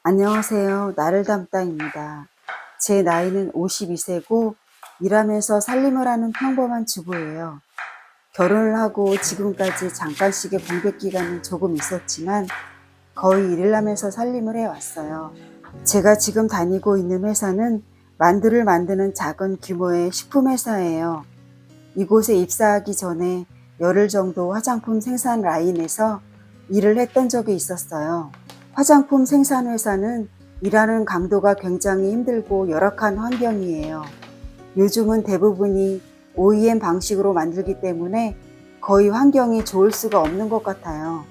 안녕하세요. 나를 담다입니다. 제 나이는 52세고 일하면서 살림을 하는 평범한 주부예요. 결혼을 하고 지금까지 잠깐씩의 공백 기간은 조금 있었지만 거의 일을 하면서 살림을 해왔어요. 제가 지금 다니고 있는 회사는 만두를 만드는 작은 규모의 식품회사예요. 이곳에 입사하기 전에 열흘 정도 화장품 생산 라인에서 일을 했던 적이 있었어요. 화장품 생산 회사는 일하는 강도가 굉장히 힘들고 열악한 환경이에요. 요즘은 대부분이 OEM 방식으로 만들기 때문에 거의 환경이 좋을 수가 없는 것 같아요.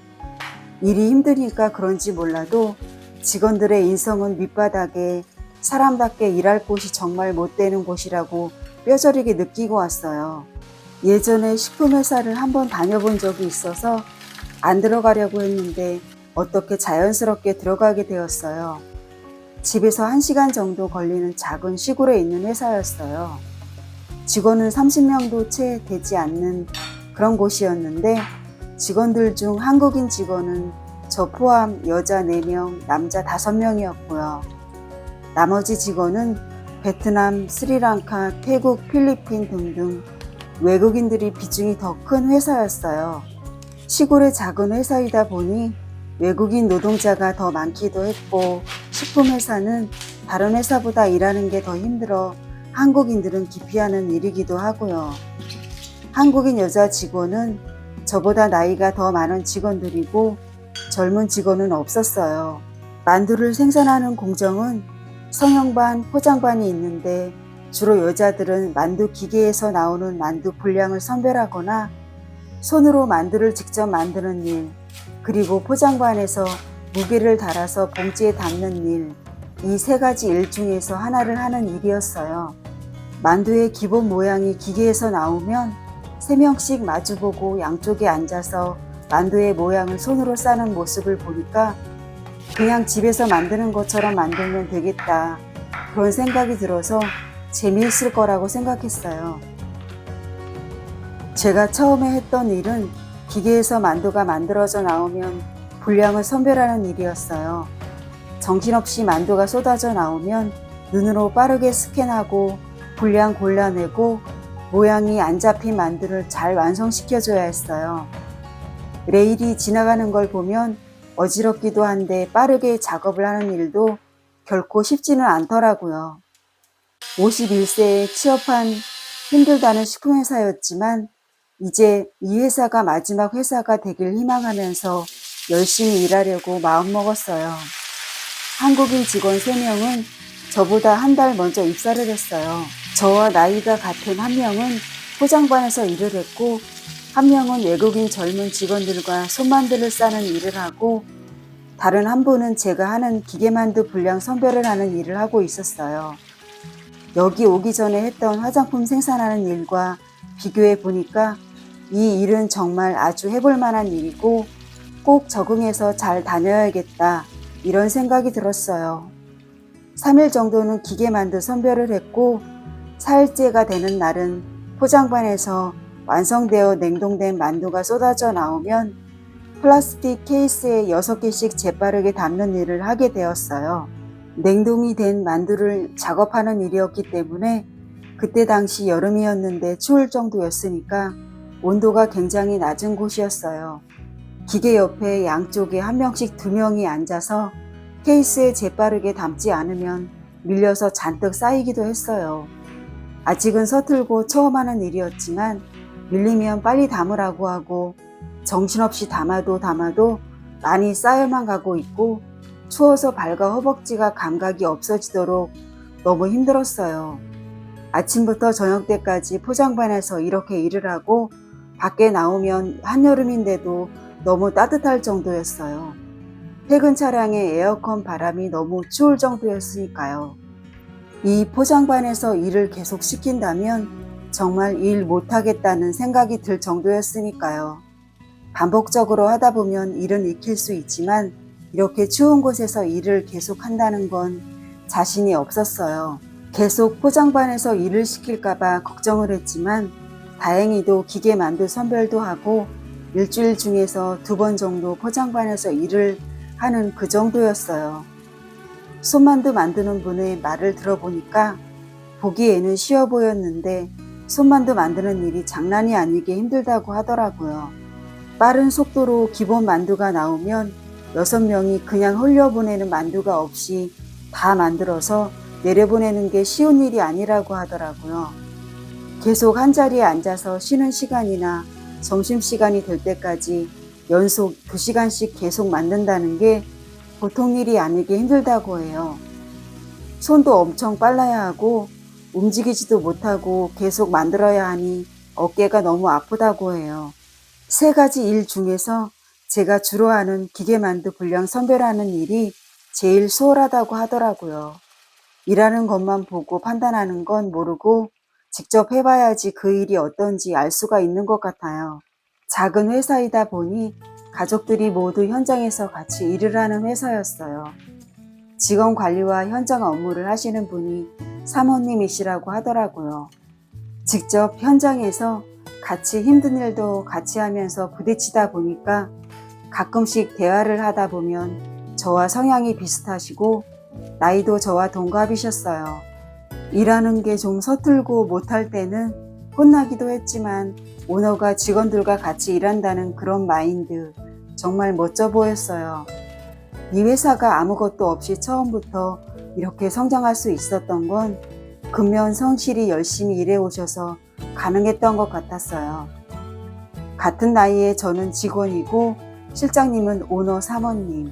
일이 힘드니까 그런지 몰라도 직원들의 인성은 밑바닥에 사람답게 일할 곳이 정말 못 되는 곳이라고 뼈저리게 느끼고 왔어요. 예전에 식품회사를 한번 다녀본 적이 있어서 안 들어가려고 했는데 어떻게 자연스럽게 들어가게 되었어요. 집에서 1시간 정도 걸리는 작은 시골에 있는 회사였어요. 직원은 30명도 채 되지 않는 그런 곳이었는데 직원들 중 한국인 직원은 저 포함 여자 4명, 남자 5명이었고요. 나머지 직원은 베트남, 스리랑카, 태국, 필리핀 등등 외국인들이 비중이 더 큰 회사였어요. 시골의 작은 회사이다 보니 외국인 노동자가 더 많기도 했고 식품회사는 다른 회사보다 일하는 게 더 힘들어 한국인들은 기피하는 일이기도 하고요. 한국인 여자 직원은 저보다 나이가 더 많은 직원들이고 젊은 직원은 없었어요. 만두를 생산하는 공정은 성형반, 포장반이 있는데 주로 여자들은 만두 기계에서 나오는 만두 분량을 선별하거나 손으로 만두를 직접 만드는 일, 그리고 포장반에서 무게를 달아서 봉지에 담는 일, 이 3가지 일 중에서 하나를 하는 일이었어요. 만두의 기본 모양이 기계에서 나오면 3명씩 마주보고 양쪽에 앉아서 만두의 모양을 손으로 싸는 모습을 보니까 그냥 집에서 만드는 것처럼 만들면 되겠다, 그런 생각이 들어서 재미있을 거라고 생각했어요. 제가 처음에 했던 일은 기계에서 만두가 만들어져 나오면 분량을 선별하는 일이었어요. 정신없이 만두가 쏟아져 나오면 눈으로 빠르게 스캔하고 분량 골라내고 모양이 안 잡힌 만두를 잘 완성시켜줘야 했어요. 레일이 지나가는 걸 보면 어지럽기도 한데 빠르게 작업을 하는 일도 결코 쉽지는 않더라고요. 51세에 취업한 힘들다는 식품회사였지만 이제 이 회사가 마지막 회사가 되길 희망하면서 열심히 일하려고 마음먹었어요. 한국인 직원 3명은 저보다 한 달 먼저 입사를 했어요. 저와 나이가 같은 한 명은 포장반에서 일을 했고 한 명은 외국인 젊은 직원들과 손만두를 싸는 일을 하고 다른 한 분은 제가 하는 기계만두 분량 선별을 하는 일을 하고 있었어요. 여기 오기 전에 했던 화장품 생산하는 일과 비교해 보니까 이 일은 정말 아주 해볼 만한 일이고 꼭 적응해서 잘 다녀야겠다, 이런 생각이 들었어요. 3일 정도는 기계만두 선별을 했고 4일째가 되는 날은 포장반에서 완성되어 냉동된 만두가 쏟아져 나오면 플라스틱 케이스에 6개씩 재빠르게 담는 일을 하게 되었어요. 냉동이 된 만두를 작업하는 일이었기 때문에 그때 당시 여름이었는데 추울 정도였으니까 온도가 굉장히 낮은 곳이었어요. 기계 옆에 양쪽에 한 명씩 2명이 앉아서 케이스에 재빠르게 담지 않으면 밀려서 잔뜩 쌓이기도 했어요. 아직은 서툴고 처음 하는 일이었지만 밀리면 빨리 담으라고 하고 정신없이 담아도 많이 쌓여만 가고 있고 추워서 발과 허벅지가 감각이 없어지도록 너무 힘들었어요. 아침부터 저녁 때까지 포장반에서 이렇게 일을 하고 밖에 나오면 한여름인데도 너무 따뜻할 정도였어요. 퇴근 차량에 에어컨 바람이 너무 추울 정도였으니까요. 이 포장반에서 일을 계속 시킨다면 정말 일 못하겠다는 생각이 들 정도였으니까요. 반복적으로 하다 보면 일은 익힐 수 있지만 이렇게 추운 곳에서 일을 계속 한다는 건 자신이 없었어요. 계속 포장반에서 일을 시킬까봐 걱정을 했지만 다행히도 기계 만두 선별도 하고 일주일 중에서 2번 정도 포장반에서 일을 하는 그 정도였어요. 손만두 만드는 분의 말을 들어보니까 보기에는 쉬워 보였는데 손만두 만드는 일이 장난이 아니게 힘들다고 하더라고요. 빠른 속도로 기본 만두가 나오면 6명이 그냥 흘려보내는 만두가 없이 다 만들어서 내려보내는 게 쉬운 일이 아니라고 하더라고요. 계속 한자리에 앉아서 쉬는 시간이나 점심시간이 될 때까지 연속 2시간씩 계속 만든다는 게 보통 일이 아니게 힘들다고 해요. 손도 엄청 빨라야 하고 움직이지도 못하고 계속 만들어야 하니 어깨가 너무 아프다고 해요. 3가지 일 중에서 제가 주로 하는 기계만두 분량 선별하는 일이 제일 수월하다고 하더라고요. 일하는 것만 보고 판단하는 건 모르고 직접 해봐야지 그 일이 어떤지 알 수가 있는 것 같아요. 작은 회사이다 보니 가족들이 모두 현장에서 같이 일을 하는 회사였어요. 직원 관리와 현장 업무를 하시는 분이 사모님이시라고 하더라고요. 직접 현장에서 같이 힘든 일도 같이 하면서 부딪히다 보니까 가끔씩 대화를 하다 보면 저와 성향이 비슷하시고 나이도 저와 동갑이셨어요. 일하는 게 좀 서툴고 못할 때는 혼나기도 했지만 오너가 직원들과 같이 일한다는 그런 마인드 정말 멋져 보였어요. 이 회사가 아무것도 없이 처음부터 이렇게 성장할 수 있었던 건 근면 성실히 열심히 일해오셔서 가능했던 것 같았어요. 같은 나이에 저는 직원이고 실장님은 오너 사모님.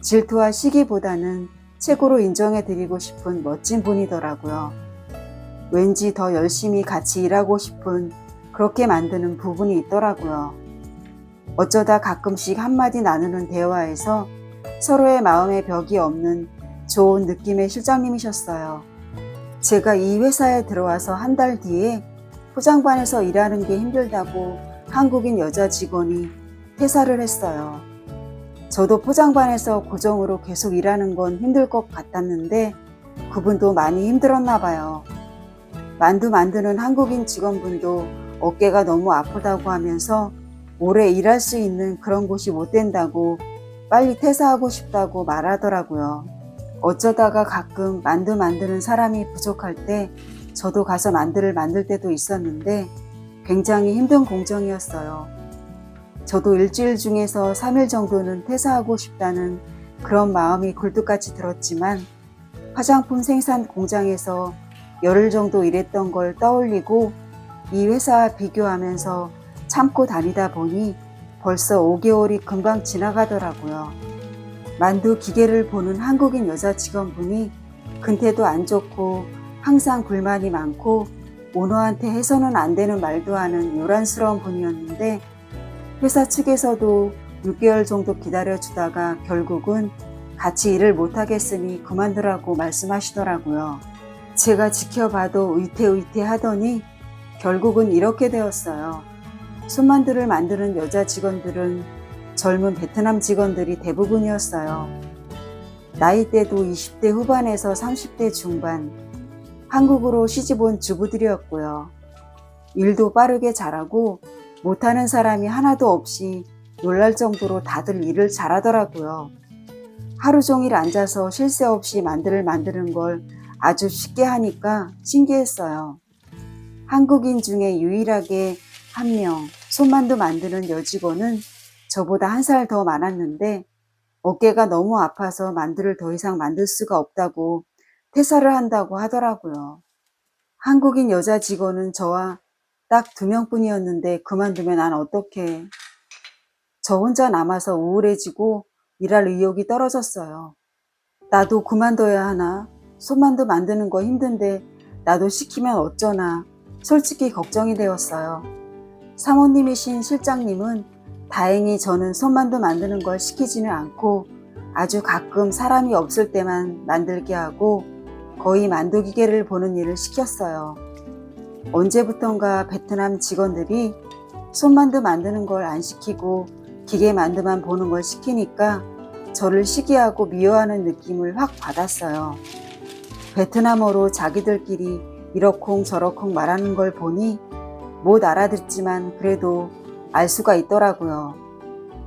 질투와 시기보다는 최고로 인정해드리고 싶은 멋진 분이더라고요. 왠지 더 열심히 같이 일하고 싶은 그렇게 만드는 부분이 있더라고요. 어쩌다 가끔씩 한마디 나누는 대화에서 서로의 마음의 벽이 없는 좋은 느낌의 실장님이셨어요. 제가 이 회사에 들어와서 한 달 뒤에 포장반에서 일하는 게 힘들다고 한국인 여자 직원이 퇴사를 했어요. 저도 포장반에서 고정으로 계속 일하는 건 힘들 것 같았는데 그분도 많이 힘들었나 봐요. 만두 만드는 한국인 직원분도 어깨가 너무 아프다고 하면서 오래 일할 수 있는 그런 곳이 못 된다고 빨리 퇴사하고 싶다고 말하더라고요. 어쩌다가 가끔 만두 만드는 사람이 부족할 때 저도 가서 만두를 만들 때도 있었는데 굉장히 힘든 공정이었어요. 저도 일주일 중에서 3일 정도는 퇴사하고 싶다는 그런 마음이 굴뚝같이 들었지만 화장품 생산 공장에서 열흘 정도 일했던 걸 떠올리고 이 회사와 비교하면서 참고 다니다 보니 벌써 5개월이 금방 지나가더라고요. 만두 기계를 보는 한국인 여자 직원분이 근태도 안 좋고 항상 불만이 많고 오너한테 해서는 안 되는 말도 하는 요란스러운 분이었는데 회사 측에서도 6개월 정도 기다려주다가 결국은 같이 일을 못하겠으니 그만두라고 말씀하시더라고요. 제가 지켜봐도 의태의태 하더니 결국은 이렇게 되었어요. 손만두를 만드는 여자 직원들은 젊은 베트남 직원들이 대부분이었어요. 나이대도 20대 후반에서 30대 중반, 한국으로 시집온 주부들이었고요. 일도 빠르게 잘하고 못하는 사람이 하나도 없이 놀랄 정도로 다들 일을 잘하더라고요. 하루 종일 앉아서 쉴 새 없이 만두를 만드는 걸 아주 쉽게 하니까 신기했어요. 한국인 중에 유일하게 한 명 손만두 만드는 여직원은 저보다 1살 더 많았는데 어깨가 너무 아파서 만두를 더 이상 만들 수가 없다고 퇴사를 한다고 하더라고요. 한국인 여자 직원은 저와 딱 2명뿐이었는데 그만두면 난 어떡해. 저 혼자 남아서 우울해지고 일할 의욕이 떨어졌어요. 나도 그만둬야 하나? 손만두 만드는 거 힘든데 나도 시키면 어쩌나 솔직히 걱정이 되었어요. 사모님이신 실장님은 다행히 저는 손만두 만드는 걸 시키지는 않고 아주 가끔 사람이 없을 때만 만들게 하고 거의 만두 기계를 보는 일을 시켰어요. 언제부턴가 베트남 직원들이 손만두 만드는 걸 안 시키고 기계 만두만 보는 걸 시키니까 저를 시기하고 미워하는 느낌을 확 받았어요. 베트남어로 자기들끼리 이러쿵저러쿵 말하는 걸 보니 못 알아듣지만 그래도 알 수가 있더라고요.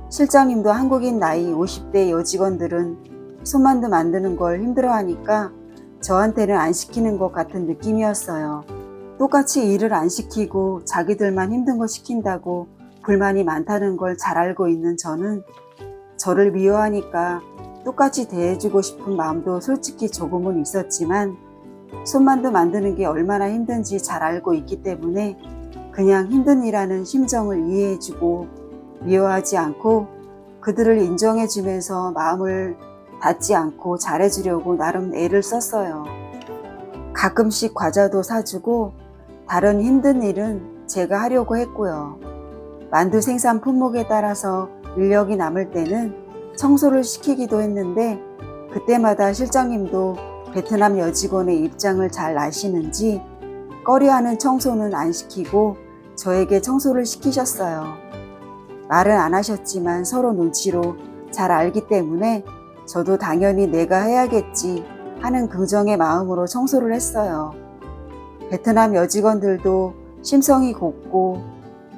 실장님도 한국인 나이 50대 여직원들은 손만두 만드는 걸 힘들어하니까 저한테는 안 시키는 것 같은 느낌이었어요. 똑같이 일을 안 시키고 자기들만 힘든 거 시킨다고 불만이 많다는 걸 잘 알고 있는 저는 저를 미워하니까 똑같이 대해주고 싶은 마음도 솔직히 조금은 있었지만 손만두 만드는 게 얼마나 힘든지 잘 알고 있기 때문에 그냥 힘든 일하는 심정을 이해해주고 미워하지 않고 그들을 인정해주면서 마음을 닫지 않고 잘해주려고 나름 애를 썼어요. 가끔씩 과자도 사주고 다른 힘든 일은 제가 하려고 했고요. 만두 생산 품목에 따라서 인력이 남을 때는 청소를 시키기도 했는데 그때마다 실장님도 베트남 여직원의 입장을 잘 아시는지 꺼려하는 청소는 안 시키고 저에게 청소를 시키셨어요. 말은 안 하셨지만 서로 눈치로 잘 알기 때문에 저도 당연히 내가 해야겠지 하는 긍정의 마음으로 청소를 했어요. 베트남 여직원들도 심성이 곱고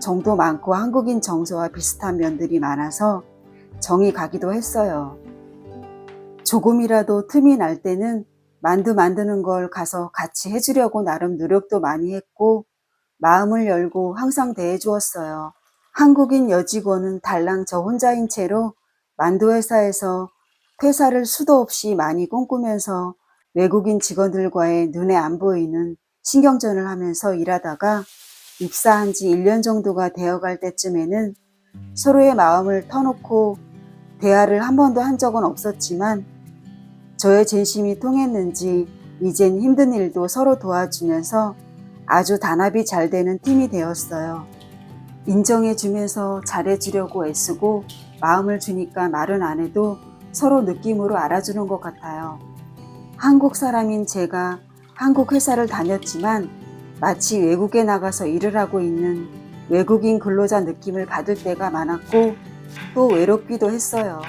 정도 많고 한국인 정서와 비슷한 면들이 많아서 정이 가기도 했어요. 조금이라도 틈이 날 때는 만두 만드는 걸 가서 같이 해주려고 나름 노력도 많이 했고 마음을 열고 항상 대해주었어요. 한국인 여직원은 달랑 저 혼자인 채로 만두 회사에서 퇴사를 수도 없이 많이 꿈꾸면서 외국인 직원들과의 눈에 안 보이는 신경전을 하면서 일하다가 입사한 지 1년 정도가 되어갈 때쯤에는 서로의 마음을 터놓고 대화를 한 번도 한 적은 없었지만 저의 진심이 통했는지 이젠 힘든 일도 서로 도와주면서 아주 단합이 잘 되는 팀이 되었어요. 인정해주면서 잘해주려고 애쓰고 마음을 주니까 말은 안 해도 서로 느낌으로 알아주는 것 같아요. 한국 사람인 제가 한국 회사를 다녔지만 마치 외국에 나가서 일을 하고 있는 외국인 근로자 느낌을 받을 때가 많았고 또 외롭기도 했어요.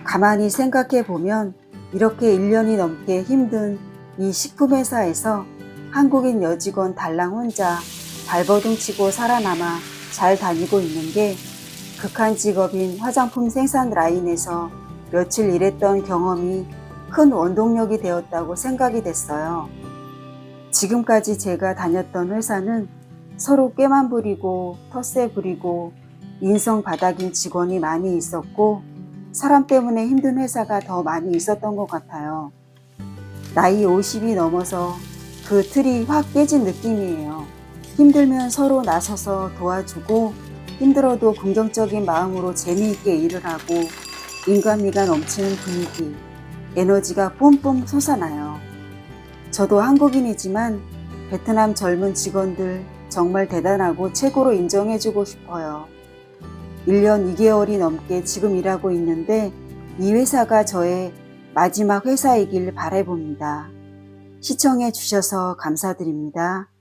가만히 생각해 보면 이렇게 1년이 넘게 힘든 이 식품회사에서 한국인 여직원 달랑 혼자 발버둥 치고 살아남아 잘 다니고 있는 게 극한 직업인 화장품 생산 라인에서 며칠 일했던 경험이 큰 원동력이 되었다고 생각이 됐어요. 지금까지 제가 다녔던 회사는 서로 꾀만 부리고 텃세 부리고 인성 바닥인 직원이 많이 있었고 사람 때문에 힘든 회사가 더 많이 있었던 것 같아요. 나이 50이 넘어서 그 틀이 확 깨진 느낌이에요. 힘들면 서로 나서서 도와주고 힘들어도 긍정적인 마음으로 재미있게 일을 하고 인간미가 넘치는 분위기, 에너지가 뿜뿜 솟아나요. 저도 한국인이지만 베트남 젊은 직원들 정말 대단하고 최고로 인정해주고 싶어요. 1년 2개월이 넘게 지금 일하고 있는데 이 회사가 저의 마지막 회사이길 바라봅니다. 시청해 주셔서 감사드립니다.